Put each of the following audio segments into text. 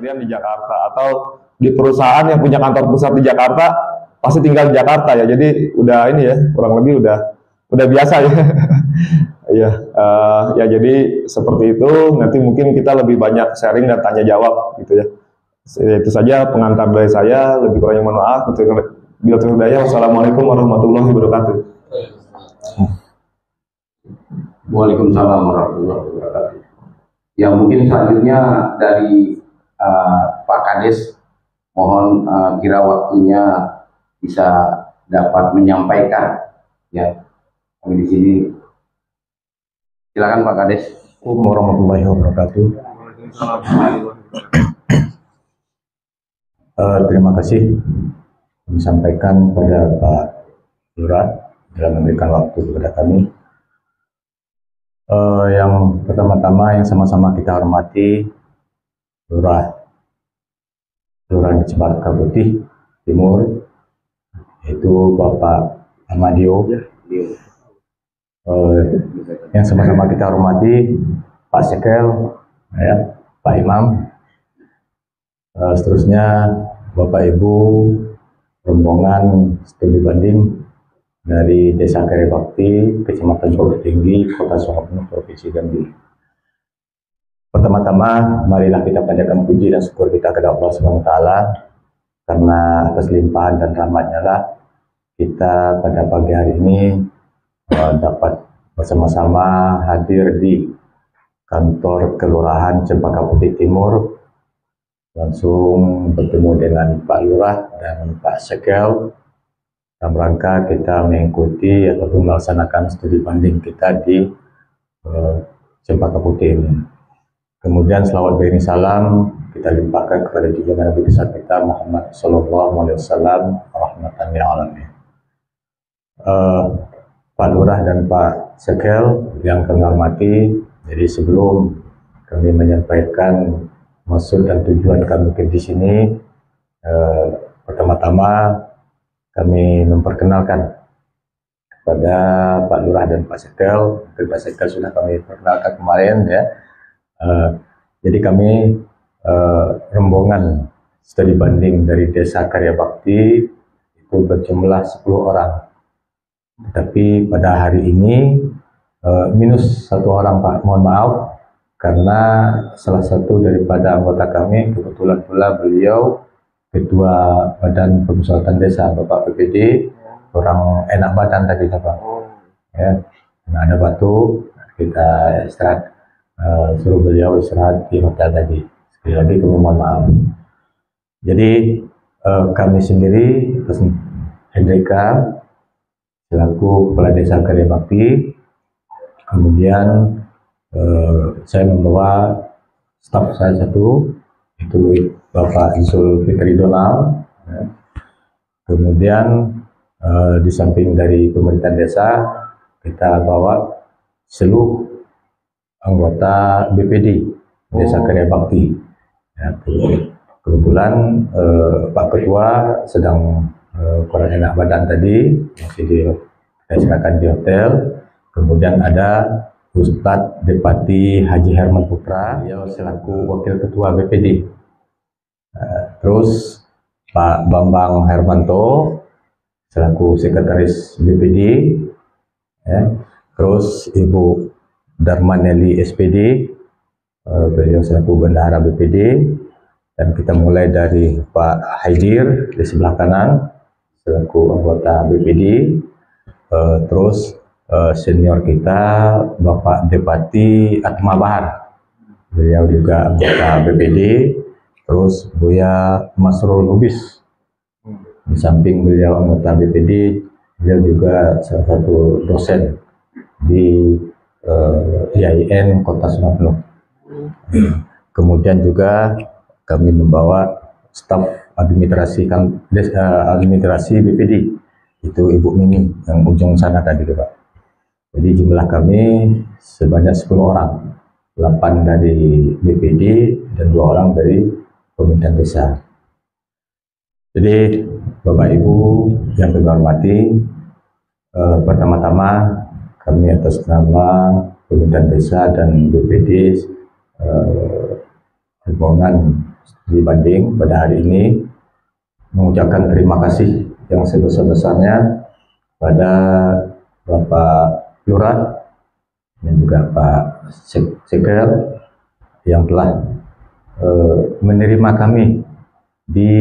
harian di Jakarta, atau di perusahaan yang punya kantor pusat di Jakarta pasti tinggal di Jakarta ya. Jadi udah ini ya, kurang lebih udah biasa ya. Iya, ya jadi seperti itu. Nanti mungkin kita lebih banyak sharing dan tanya jawab gitu ya. Itu saja pengantar dari saya. Lebih kurangnya mohon maaf. Bila terhidayah, wassalamualaikum warahmatullahi wabarakatuh. Waalaikumsalam warahmatullahi wabarakatuh. Yang mungkin selanjutnya dari Pak Kades, mohon kira waktunya bisa dapat menyampaikan ya. Kami di sini. Silakan Pak Kades. Assalamualaikum warahmatullahi wabarakatuh. Terima kasih disampaikan kepada Pak Lurah dalam memberikan waktu kepada kami. Yang pertama-tama yang sama-sama kita hormati Lurah Cempaka Putih Timur, yaitu Bapak Ahmadio. Yang sama-sama kita hormati Pak Sekel, ya, Pak Imam, seterusnya Bapak Ibu rombongan studi banding dari Desa Karya Bakti, Kecamatan Solo Tinggi, Kota Sukabumi, Provinsi Jambi. Pertama-tama, marilah kita panjatkan puji dan syukur kita kepada Allah SWT, karena atas limpahan dan rahmatnya lah kita pada pagi hari ini dapat bersama-sama hadir di kantor Kelurahan Cempaka Putih Timur, langsung bertemu dengan Pak Lurah dan Pak Sekel dalam rangka kita mengikuti ataupun melaksanakan studi banding kita di Cempaka Putih ini. Kemudian selawat beriring salam kita limpahkan kepada junjungan Nabi besar kita Muhammad Sallallahu Alaihi Wasallam, rahmatan lil alamin. Pak Lurah dan Pak Sekel yang kami hormati, jadi sebelum kami menyampaikan maksud dan tujuan kami di sini, pertama-tama kami memperkenalkan kepada Pak Lurah dan Pak Sekel. Pak Sekel sudah kami perkenalkan kemarin ya. Jadi kami rombongan studi banding dari Desa Karya Bakti itu berjumlah 10 orang. Tetapi pada hari ini minus 1 orang Pak, mohon maaf, karena salah satu daripada anggota kami kebetulan pula beliau Ketua Badan Permusyawaratan Desa, Bapak PPD, orang enak badan tadi Pak. Ya, karena ada batuk, kita istirahat, suruh beliau istirahat di hotel tadi. Sekali lagi kami mohon maaf. Jadi kami sendiri, Hendrika selaku Kepala Desa Karya Bakti, kemudian saya membawa staf saya satu, itu Bapak Zulfikri Donald, ya. Kemudian di samping dari pemerintahan desa kita bawa seluruh anggota BPD Desa Karya Bakti. Ya, kebetulan Pak Ketua sedang kurang enak badan tadi, masih diserahkan di hotel. Kemudian ada Ustadz Depati Haji Herman Putra, beliau selaku Wakil Ketua BPD. Terus Pak Bambang Hermanto selaku Sekretaris BPD. Ya. Terus Ibu Darmaneli SPD, beliau selaku Bendahara BPD. Dan kita mulai dari Pak Haidir di sebelah kanan selaku anggota BPD. Terus senior kita Bapak Depati Atma Bahar, beliau juga anggota BPD. Terus Buya Masrul Lubis, di samping beliau anggota BPD, beliau juga salah satu dosen di IAIN Kota Sukabumi. Kemudian juga kami membawa staf administrasi BPD, itu Ibu Mimi yang ujung sana tadi Pak. Jadi jumlah kami sebanyak 10 orang, 8 dari BPD dan 2 orang dari pemerintahan desa. Jadi Bapak Ibu yang kami hormati, pertama-tama kami atas nama pemerintahan desa dan BPD rombongan studi banding pada hari ini, mengucapkan terima kasih yang sebesar-besarnya pada Bapak Lurah dan juga Pak Sekel yang telah menerima kami di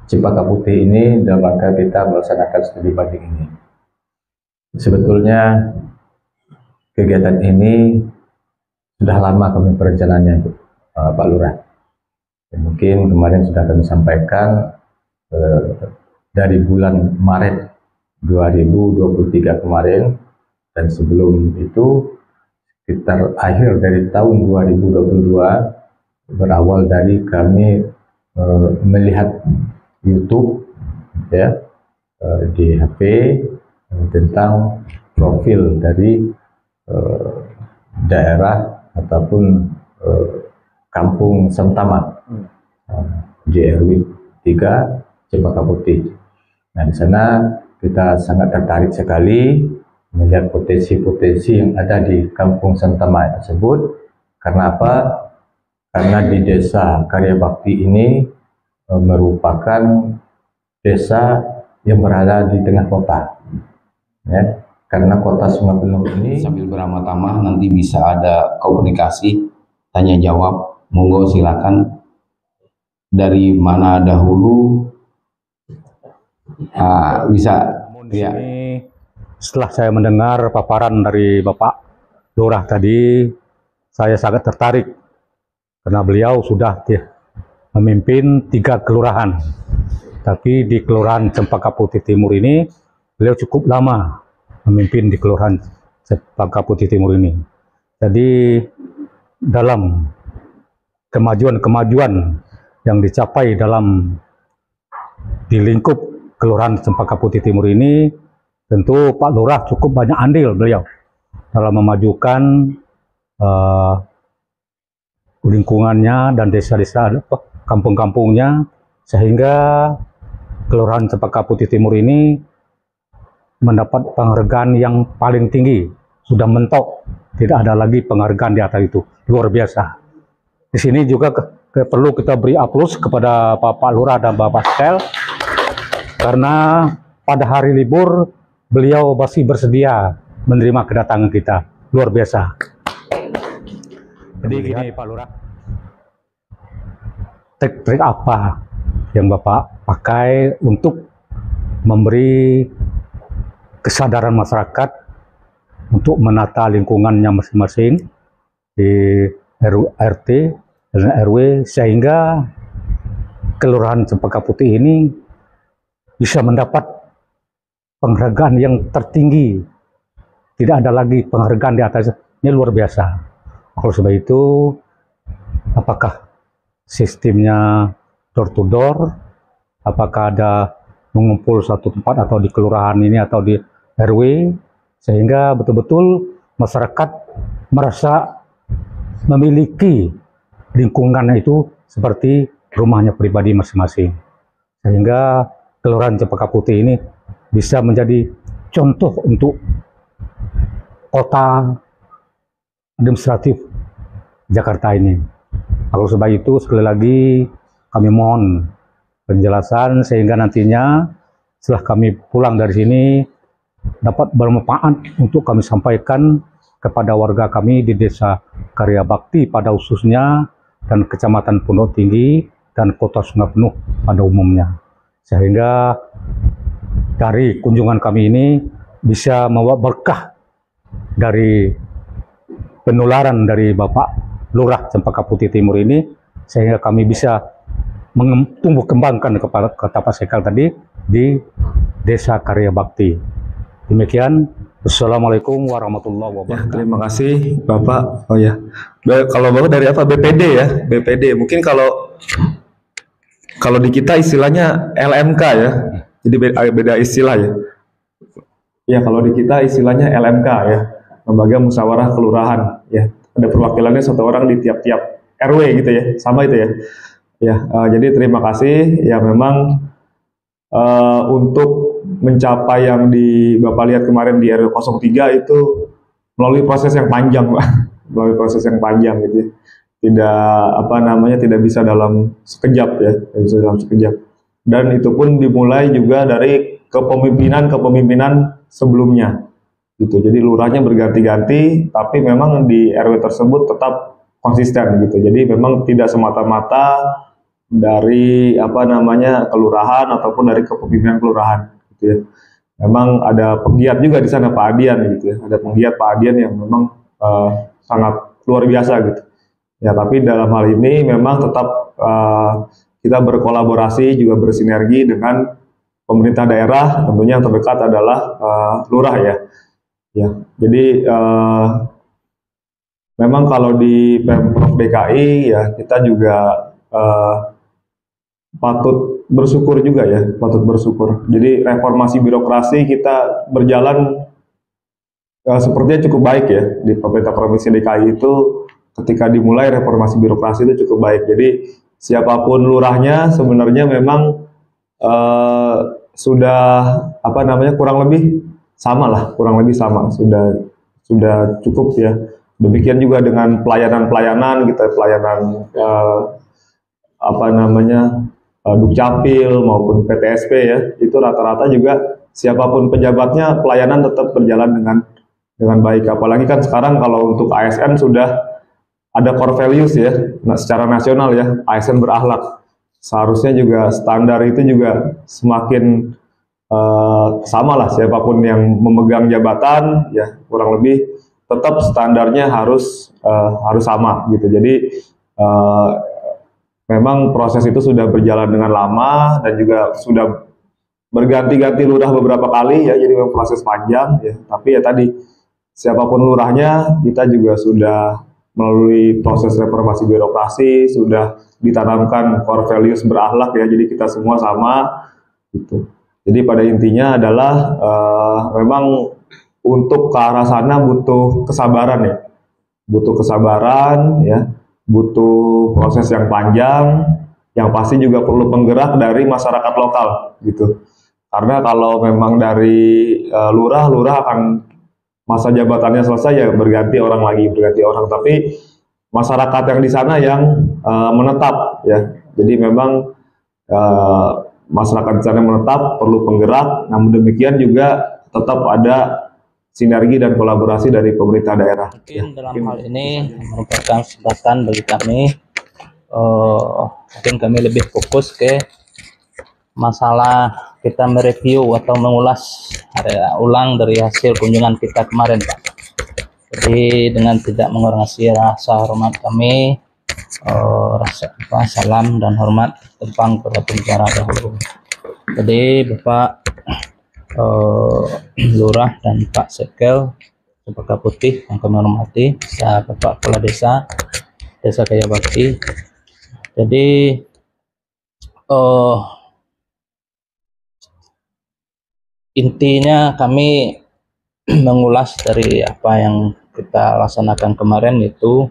Cempaka Putih ini dalam rangka kita melaksanakan studi banding ini. Sebetulnya kegiatan ini sudah lama kami perencanaannya, Pak Lurah. Dan mungkin kemarin sudah kami sampaikan dari bulan Maret 2023 kemarin, dan sebelum itu sekitar akhir dari tahun 2022 berawal dari kami melihat YouTube ya di HP tentang profil dari daerah ataupun kampung Semtama di RW 3 Cempaka Putih. Nah, di sana kita sangat tertarik sekali melihat potensi-potensi yang ada di kampung Semtama tersebut. Karena apa? Karena di desa Karya Bakti ini merupakan desa yang berada di tengah kota, ya. Karena kota Sungai Penuh ini, sambil beramah-tamah nanti bisa ada komunikasi tanya jawab. Monggo silakan, dari mana dahulu bisa ya. Ini setelah saya mendengar paparan dari Bapak Lurah tadi, saya sangat tertarik karena beliau sudah memimpin 3 kelurahan. Tapi di Kelurahan Cempaka Putih Timur ini, beliau cukup lama memimpin di Kelurahan Cempaka Putih Timur ini. Jadi dalam kemajuan-kemajuan yang dicapai di lingkup Kelurahan Cempaka Putih Timur ini, tentu Pak Lurah cukup banyak andil beliau dalam memajukan lingkungannya dan desa-desa kampung-kampungnya, sehingga Kelurahan Cempaka Putih Timur ini mendapat penghargaan yang paling tinggi, sudah mentok, tidak ada lagi penghargaan di atas itu, luar biasa. Di sini juga perlu kita beri aplaus kepada Bapak Lurah dan Bapak Sel, karena pada hari libur beliau masih bersedia menerima kedatangan kita, luar biasa. Jadi gini Pak Lurah, trik apa yang Bapak pakai untuk memberi kesadaran masyarakat untuk menata lingkungannya masing-masing di RT dan RW, sehingga Kelurahan Cempaka Putih ini bisa mendapat penghargaan yang tertinggi. Tidak ada lagi penghargaan di atas, ini luar biasa. Oleh sebab itu, apakah sistemnya door to door, apakah ada mengumpul satu tempat atau di kelurahan ini atau di RW, sehingga betul-betul masyarakat merasa memiliki lingkungan itu seperti rumahnya pribadi masing-masing, sehingga Kelurahan Cempaka Putih ini bisa menjadi contoh untuk kota administratif Jakarta ini. Oleh sebab itu, sekali lagi kami mohon penjelasan sehingga nantinya setelah kami pulang dari sini dapat bermanfaat untuk kami sampaikan kepada warga kami di Desa Karya Bakti pada khususnya, dan Kecamatan Pondok Tinggi dan Kota Sungai Penuh pada umumnya, sehingga dari kunjungan kami ini bisa membawa berkah dari penularan dari Bapak Lurah Cempaka Putih Timur ini, sehingga kami bisa tumbuh kembangkan kepada kata Pak Sekal tadi di Desa Karya Bakti. Demikian, Assalamualaikum warahmatullahi wabarakatuh. Terima kasih Bapak. Oh ya, kalau Bapak dari apa? BPD ya, BPD. Mungkin kalau di kita istilahnya LMK ya, jadi beda istilah ya. Ya, kalau di kita istilahnya LMK ya, Lembaga Musyawarah Kelurahan ya. Ada perwakilannya satu orang di tiap-tiap RW gitu ya, sama itu ya. Ya, jadi terima kasih ya, memang untuk mencapai yang di Bapak lihat kemarin di RW 03 itu melalui proses yang panjang, Pak. Melalui proses yang panjang gitu ya. tidak apa namanya tidak bisa dalam sekejap ya, tidak bisa dalam sekejap. Dan itu pun dimulai juga dari kepemimpinan sebelumnya gitu. Jadi lurahnya berganti-ganti, tapi memang di RW tersebut tetap konsisten gitu. Jadi memang tidak semata-mata dari apa namanya kelurahan ataupun dari kepemimpinan kelurahan gitu ya. Memang ada penggiat juga di sana, Pak Adian gitu ya. Ada penggiat Pak Adian yang memang sangat luar biasa gitu. Ya, tapi dalam hal ini memang tetap kita berkolaborasi juga bersinergi dengan pemerintah daerah. Tentunya yang terdekat adalah lurah ya. Ya, jadi memang kalau di Pemprov DKI ya kita juga patut bersyukur juga ya, patut bersyukur. Jadi reformasi birokrasi kita berjalan sepertinya cukup baik ya di pemerintah provinsi DKI itu. Ketika dimulai reformasi birokrasi itu cukup baik. Jadi siapapun lurahnya sebenarnya memang sudah apa namanya kurang lebih sama, sudah cukup ya. Demikian juga dengan pelayanan kita, pelayanan apa namanya Dukcapil maupun PTSP ya, itu rata-rata juga siapapun pejabatnya pelayanan tetap berjalan dengan baik. Apalagi kan sekarang kalau untuk ASN sudah ada core values ya, secara nasional ya, ASN berakhlak. Seharusnya juga standar itu juga semakin sama lah, siapapun yang memegang jabatan ya kurang lebih tetap standarnya harus sama gitu. Jadi memang proses itu sudah berjalan dengan lama dan juga sudah berganti-ganti lurah beberapa kali ya, jadi memang proses panjang ya. Tapi ya tadi siapapun lurahnya kita juga sudah melalui proses reformasi birokrasi, sudah ditanamkan core values berakhlak ya, jadi kita semua sama gitu. Jadi pada intinya adalah memang untuk ke arah sana butuh kesabaran ya, butuh proses yang panjang, yang pasti juga perlu penggerak dari masyarakat lokal gitu. Karena kalau memang dari lurah akan masa jabatannya selesai ya berganti orang, tapi masyarakat yang di sana yang menetap ya. Jadi memang masyarakat di sana menetap perlu penggerak, namun demikian juga tetap ada sinergi dan kolaborasi dari pemerintah daerah. Mungkin dalam hal ini merupakan kesempatan bagi kami, mungkin kami lebih fokus ke masalah kita mereview atau mengulas ulang dari hasil kunjungan kita kemarin, Pak. Jadi dengan tidak mengurangi rasa hormat kami, salam dan hormat tentang kepada pembicara dahulu. Jadi Bapak Lurah dan Pak Sekel Cempaka Putih yang kami hormati, Bapak Kepala Desa Kaya Bakti. Jadi intinya kami mengulas dari apa yang kita laksanakan kemarin, yaitu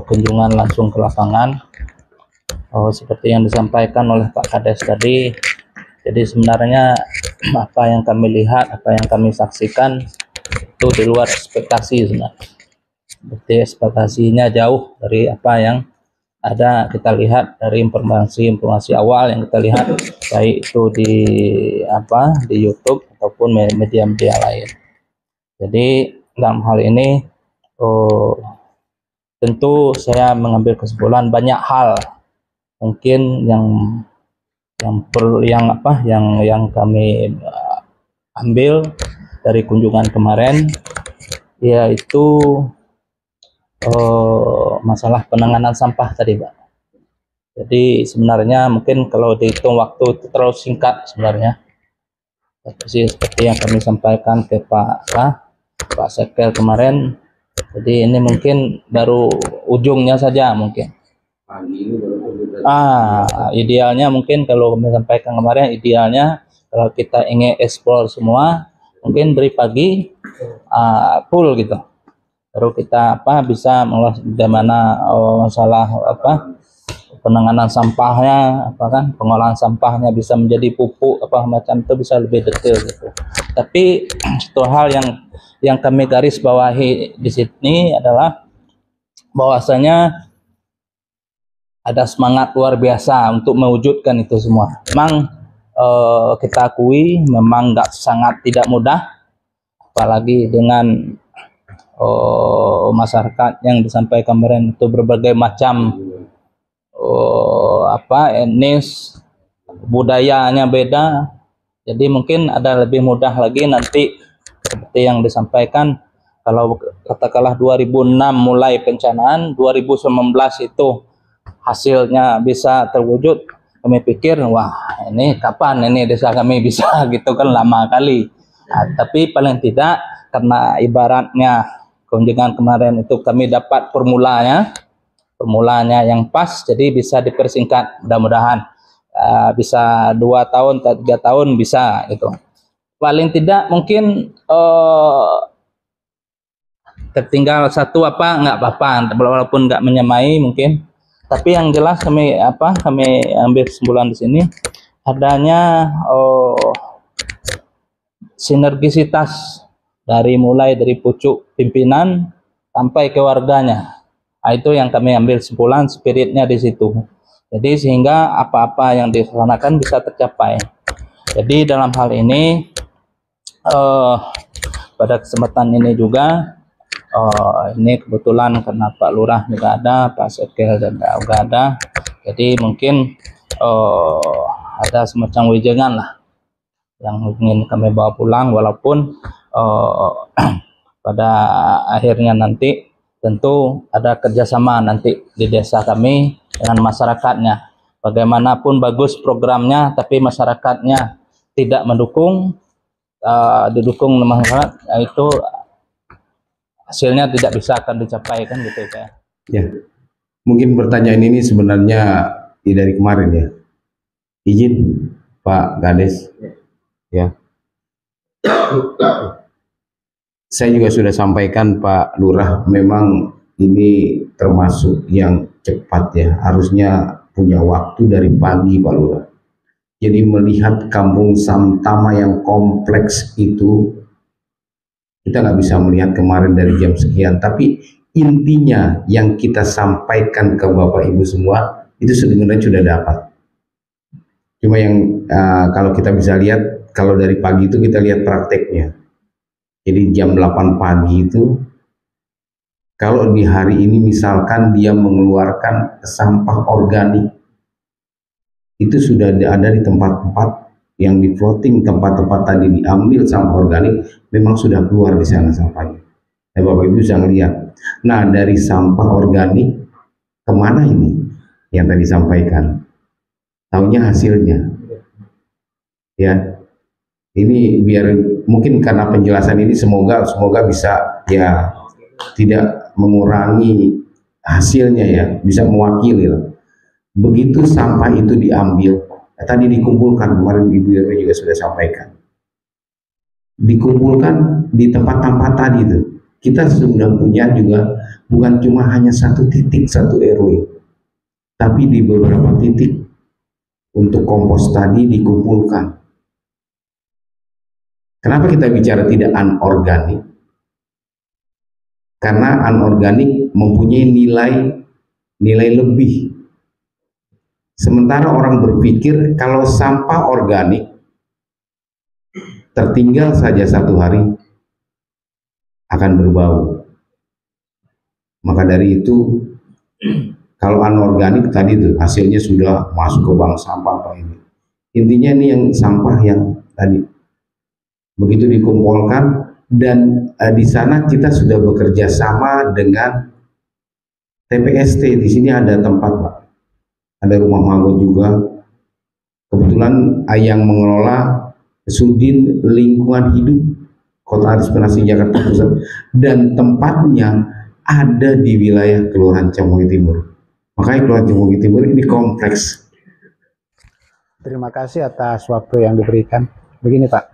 kunjungan langsung ke lapangan, seperti yang disampaikan oleh Pak Kades tadi. Jadi sebenarnya apa yang kami lihat, apa yang kami saksikan itu di luar ekspektasi sebenarnya. Berarti ekspektasinya jauh dari apa yang ada kita lihat dari informasi awal yang kita lihat, baik itu di YouTube ataupun media-media lain. Jadi dalam hal ini tentu saya mengambil kesimpulan banyak hal mungkin yang kami ambil dari kunjungan kemarin, yaitu masalah penanganan sampah tadi, Pak. Jadi sebenarnya mungkin kalau dihitung waktu itu terlalu singkat sebenarnya. Seperti yang kami sampaikan ke Pak Sekel kemarin. Jadi ini mungkin baru ujungnya saja mungkin. Idealnya mungkin kalau kami sampaikan kemarin, idealnya kalau kita ingin explore semua mungkin dari pagi full gitu. Baru kita bisa mengulas bagaimana masalah penanganan sampahnya, pengolahan sampahnya bisa menjadi pupuk macam itu bisa lebih detail gitu. Tapi satu hal yang kami garis bawahi di sini adalah bahwasanya ada semangat luar biasa untuk mewujudkan itu semua. Memang kita akui memang sangat tidak mudah, apalagi dengan masyarakat yang disampaikan kemarin itu berbagai macam etnis, budayanya beda. Jadi mungkin ada lebih mudah lagi nanti seperti yang disampaikan, kalau katakanlah 2006 mulai perencanaan, 2019 itu hasilnya bisa terwujud, kami pikir wah ini kapan ini desa kami bisa gitu kan, lama kali. Tapi paling tidak karena ibaratnya kunjungan kemarin itu kami dapat formulanya yang pas, jadi bisa dipersingkat, mudah-mudahan bisa 2 tahun atau 3 tahun bisa gitu. Paling tidak mungkin tertinggal satu nggak apa-apa, walaupun nggak menyamai mungkin. Tapi yang jelas kami ambil kesimpulan di sini adanya sinergisitas mulai dari pucuk pimpinan sampai ke warganya. Nah, itu yang kami ambil kesimpulan, spiritnya di situ. Jadi sehingga apa-apa yang dilaksanakan bisa tercapai. Jadi dalam hal ini pada kesempatan ini juga ini kebetulan karena Pak Lurah juga ada, Pak Sekel juga ada, jadi mungkin ada semacam wejangan lah yang ingin kami bawa pulang, walaupun pada akhirnya nanti tentu ada kerjasama nanti di desa kami dengan masyarakatnya. Bagaimanapun bagus programnya, tapi masyarakatnya tidak mendukung, didukung masyarakat, itu hasilnya tidak bisa akan dicapai kan gitu ya. Ya, mungkin pertanyaan ini sebenarnya dari kemarin ya. Izin Pak Kades, ya. Saya juga sudah sampaikan Pak Lurah, memang ini termasuk yang cepat ya. Harusnya punya waktu dari pagi Pak Lurah. Jadi melihat kampung Samtama yang kompleks itu, kita nggak bisa melihat kemarin dari jam sekian, tapi intinya yang kita sampaikan ke Bapak Ibu semua itu sebenarnya sudah dapat. Cuma yang kalau kita bisa lihat, kalau dari pagi itu kita lihat prakteknya. Jadi jam 8 pagi itu, kalau di hari ini misalkan dia mengeluarkan sampah organik, itu sudah ada di tempat-tempat yang di floating, tempat-tempat tadi diambil sampah organik, memang sudah keluar di sana sampahnya. Dan Bapak Ibu bisa lihat. Nah, dari sampah organik kemana ini yang tadi sampaikan? Tahunya hasilnya. Ya, ini biar mungkin karena penjelasan ini semoga bisa ya tidak mengurangi hasilnya ya, bisa mewakili lah. Begitu sampah itu diambil, tadi dikumpulkan, kemarin Ibu Irma juga sudah sampaikan, dikumpulkan di tempat-tempat tadi itu. Kita sudah punya juga, bukan cuma hanya satu titik, satu RW, tapi di beberapa titik untuk kompos tadi dikumpulkan. Kenapa kita bicara tidak anorganik? Karena anorganik mempunyai nilai lebih. Sementara orang berpikir kalau sampah organik tertinggal saja 1 hari akan berbau. Maka dari itu kalau anorganik tadi tuh hasilnya sudah masuk ke bank sampah apa ini. Intinya ini yang sampah yang tadi begitu dikumpulkan, dan di sana kita sudah bekerja sama dengan TPST. Di sini ada tempat Pak, ada rumah magot juga. Kebetulan yang mengelola Sudin Lingkungan Hidup Kota Administrasi Jakarta Pusat, dan tempatnya ada di wilayah Kelurahan Cemogi Timur. Makanya Kelurahan Cemogi Timur ini kompleks. Terima kasih atas waktu yang diberikan. Begini Pak,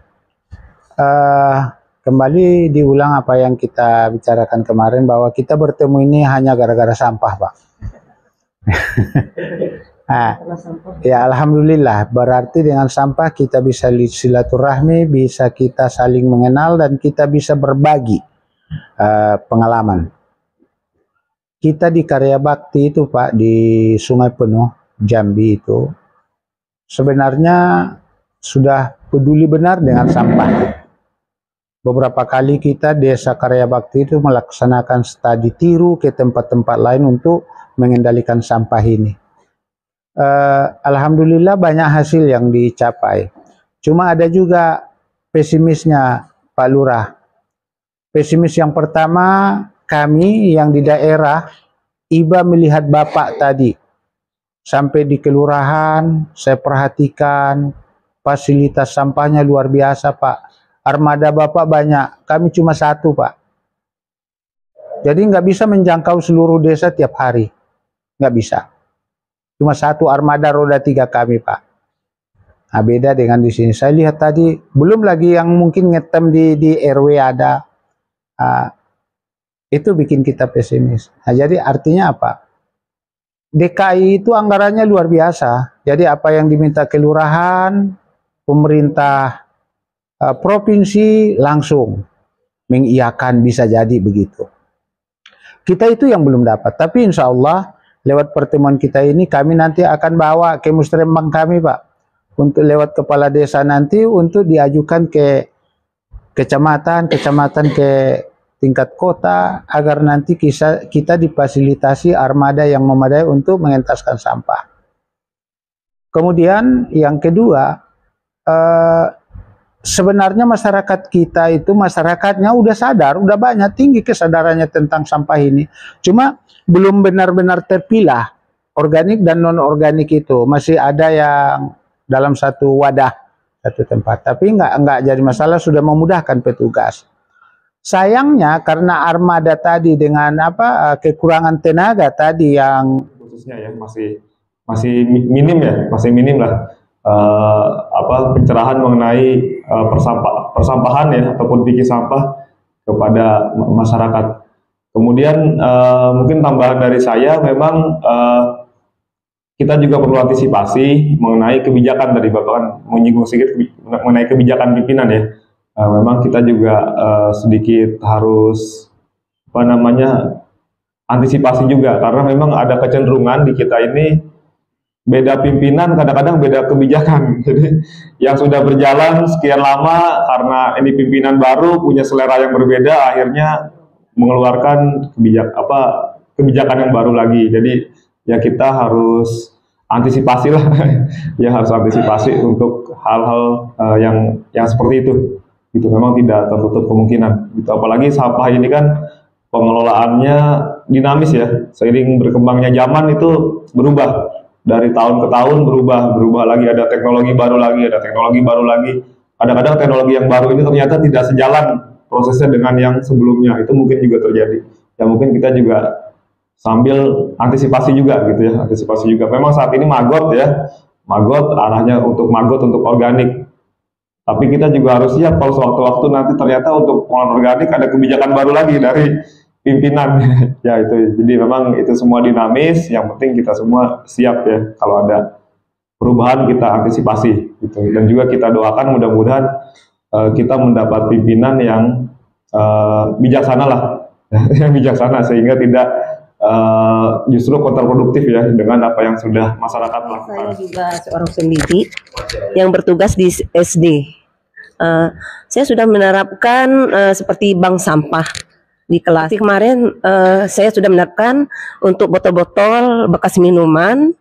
kembali diulang apa yang kita bicarakan kemarin, bahwa kita bertemu ini hanya gara-gara sampah Pak. Nah, ya alhamdulillah, berarti dengan sampah kita bisa silaturahmi, bisa kita saling mengenal, dan kita bisa berbagi pengalaman. kita di Karya Bakti itu Pak, di Sungai Penuh, Jambi itu, sebenarnya sudah peduli benar dengan sampah. Beberapa kali kita Desa Karya Bakti itu melaksanakan studi tiru ke tempat-tempat lain untuk mengendalikan sampah ini. Alhamdulillah banyak hasil yang dicapai. Cuma ada juga pesimisnya Pak Lurah. Pesimis yang pertama, kami yang di daerah, iba melihat Bapak tadi. Sampai di kelurahan, saya perhatikan fasilitas sampahnya luar biasa Pak. Armada Bapak banyak, kami cuma satu Pak. Jadi nggak bisa menjangkau seluruh desa tiap hari. Nggak bisa. Cuma satu armada roda 3 kami Pak. Nah, beda dengan di sini. Saya lihat tadi, belum lagi yang mungkin ngetem di RW ada. Itu bikin kita pesimis. Nah, jadi artinya apa? DKI itu anggarannya luar biasa. Jadi apa yang diminta kelurahan, pemerintah provinsi langsung mengiyakan, bisa jadi begitu. Kita itu yang belum dapat. Tapi insya Allah lewat pertemuan kita ini kami nanti akan bawa ke musrembang kami Pak. Untuk lewat kepala desa nanti untuk diajukan ke kecamatan ke tingkat kota agar nanti kita difasilitasi armada yang memadai untuk mengentaskan sampah. Kemudian yang kedua, sebenarnya masyarakat kita itu masyarakatnya udah sadar, udah banyak tinggi kesadarannya tentang sampah ini. Cuma belum benar-benar terpilah organik dan non organik itu. Masih ada yang dalam satu wadah, satu tempat. Tapi enggak jadi masalah, sudah memudahkan petugas. Sayangnya karena armada tadi dengan kekurangan tenaga tadi yang khususnya ya masih minim ya, masih minim lah pencerahan mengenai persampahan ya ataupun pikir sampah kepada masyarakat. Kemudian mungkin tambahan dari saya, memang kita juga perlu antisipasi mengenai kebijakan, tadi Bapak kan menyinggung sedikit mengenai kebijakan pimpinan ya. Memang kita juga sedikit harus antisipasi juga, karena memang ada kecenderungan di kita ini beda pimpinan kadang-kadang beda kebijakan. Jadi yang sudah berjalan sekian lama karena ini pimpinan baru punya selera yang berbeda, akhirnya mengeluarkan kebijakan yang baru lagi. Jadi ya kita harus antisipasi lah ya, harus antisipasi untuk hal-hal yang seperti itu. Itu memang tidak tertutup kemungkinan. Gitu. Apalagi sampah ini kan pengelolaannya dinamis ya, seiring berkembangnya zaman itu berubah. Dari tahun ke tahun berubah lagi, ada teknologi baru lagi. Kadang-kadang teknologi yang baru ini ternyata tidak sejalan prosesnya dengan yang sebelumnya. Itu mungkin juga terjadi. Ya mungkin kita juga sambil antisipasi juga gitu ya, antisipasi juga. Memang saat ini magot arahnya untuk organik. Tapi kita juga harus siap kalau sewaktu-waktu nanti ternyata untuk pengolahan organik ada kebijakan baru lagi dari pimpinan. Ya itu, jadi memang itu semua dinamis. Yang penting kita semua siap ya, kalau ada perubahan kita antisipasi gitu. Dan juga kita doakan mudah-mudahan kita mendapat pimpinan yang bijaksana lah, yang bijaksana sehingga tidak justru kontraproduktif ya dengan apa yang sudah masyarakat lakukan. Saya juga seorang pendidik yang bertugas di SD. Saya sudah menerapkan seperti bank sampah di kelas. Kemarin saya sudah menerapkan untuk botol-botol bekas minuman,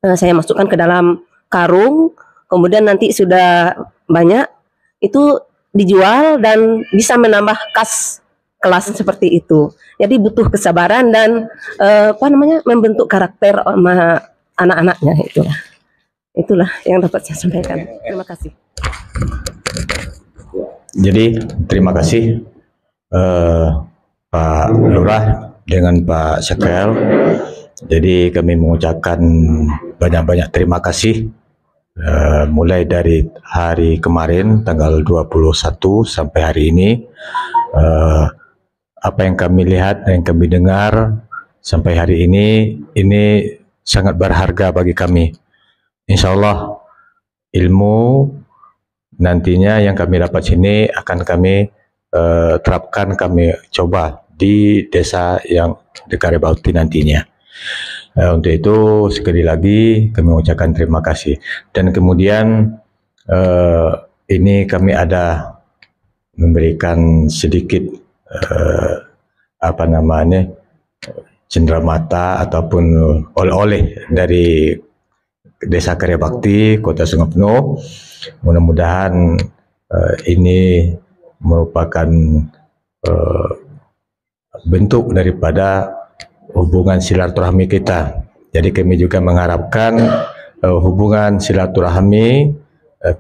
saya masukkan ke dalam karung, kemudian nanti sudah banyak itu dijual dan bisa menambah kas kelas seperti itu. Jadi butuh kesabaran dan membentuk karakter anak-anaknya. Itulah yang dapat saya sampaikan. Terima kasih. Jadi terima kasih Pak Lurah dengan Pak Sekel. Jadi kami mengucapkan banyak-banyak terima kasih mulai dari hari kemarin tanggal 21 sampai hari ini. Apa yang kami lihat, yang kami dengar sampai hari ini sangat berharga bagi kami. Insya Allah ilmu nantinya yang kami dapat sini akan kami terapkan, kami coba di desa yang Dekarebauti nantinya. Untuk itu sekali lagi kami mengucapkan terima kasih. Dan kemudian ini kami ada memberikan sedikit cenderamata ataupun oleh-oleh dari Desa Karya Bakti Kota Sungai Penuh. Mudah-mudahan ini merupakan bentuk daripada hubungan silaturahmi kita. Jadi kami juga mengharapkan hubungan silaturahmi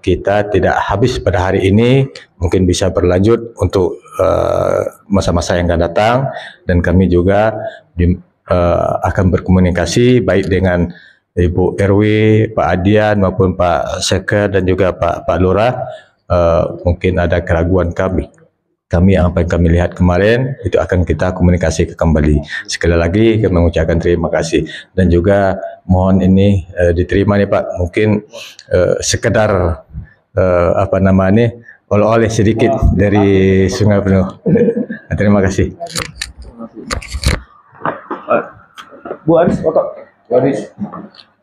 kita tidak habis pada hari ini, mungkin bisa berlanjut untuk masa-masa yang akan datang, dan kami juga akan berkomunikasi baik dengan Ibu RW, Pak Adian maupun Pak Seker dan juga Pak Lurah. Mungkin ada keraguan kami apa yang kami lihat kemarin itu akan kita komunikasi kembali. Sekali lagi kami mengucapkan terima kasih, dan juga mohon ini diterima nih Pak, mungkin sekedar oleh-oleh sedikit dari Sungai Penuh. Terima kasih. Bu Aris, foto. Bu Aris.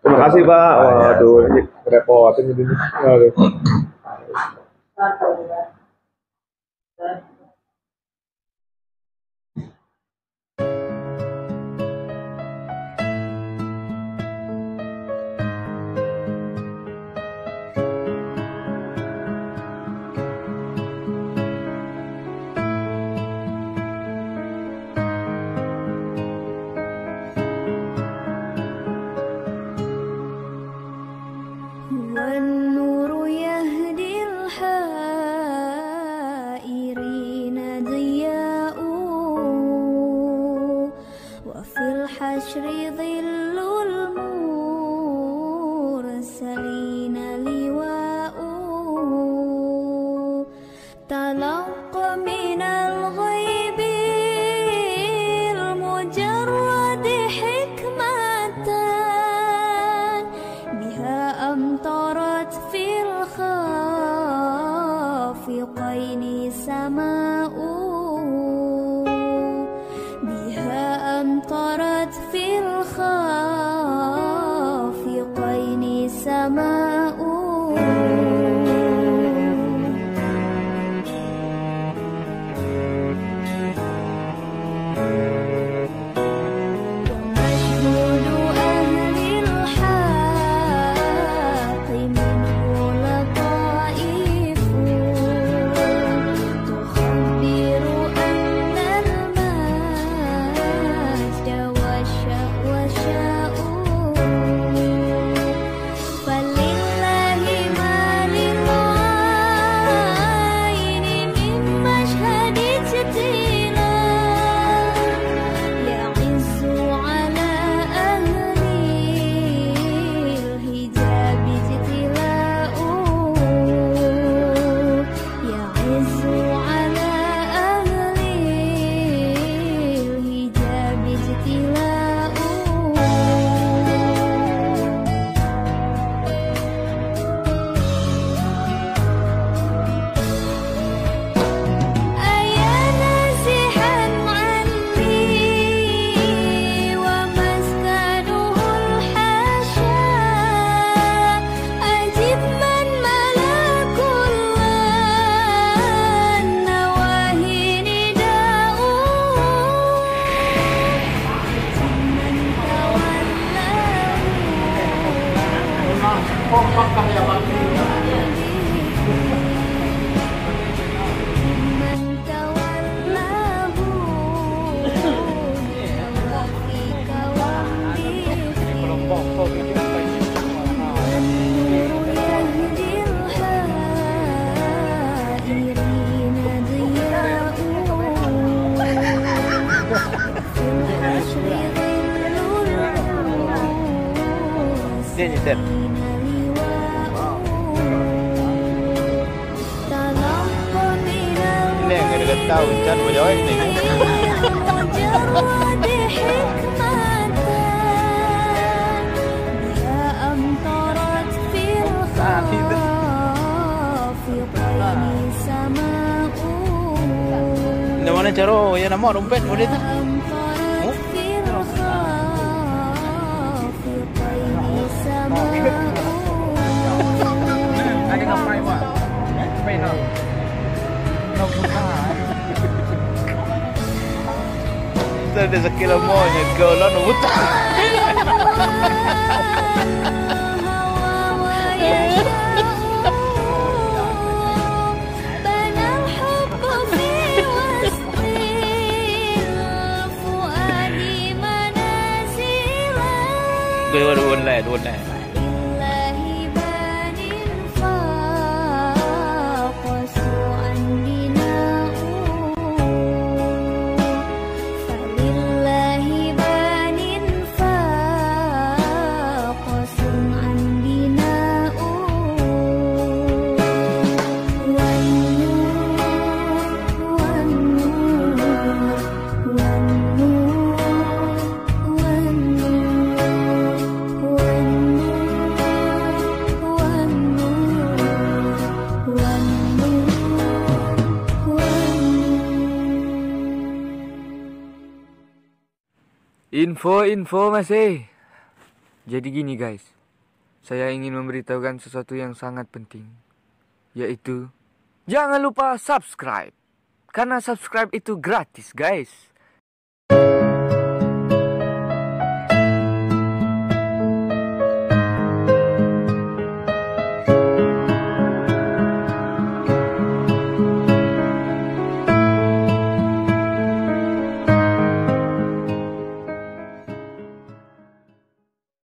Terima kasih Pak. Waduh, ini repotin ini. Waduh. والنور يهدي الحائرين ضياء وفي الحشر ظل المرسلين لواء تلقى من الغيب المجرد حكمة بها أمطرت في الخافقين سماء بها أمطرت في الخافقين سماء ومشهود أهل الحق منه لطائف تخبر أن المجد والشاء فلله ما للعين من مشهد اجتلاء يعز على أهل الحجاب اجتلاء يعز على أهل الحجاب اجتلاء أيا نازحا عني ومسكنه الحاشا أجب من ملا كل النواهي نداء من تولاه بوفيك والنور يهدي الحائرين ضياء في الحشر ظل المرسلين لواء تلقى من المجرد حكمة بها أمطرت في الخافقين سماء caro ya nama dompet boleh tak? أمطرت في الخافقين سماء Ada sekilo monyet kau lah nunggu بنى الحب في وسط الفؤاد منازلا Kau ada online لله بان فاقسوا عن ديناؤه فلله بان فاقسوا عن ديناؤه Info masih. Jadi gini guys, saya ingin memberitahukan sesuatu yang sangat penting, yaitu jangan lupa subscribe, karena subscribe itu gratis guys.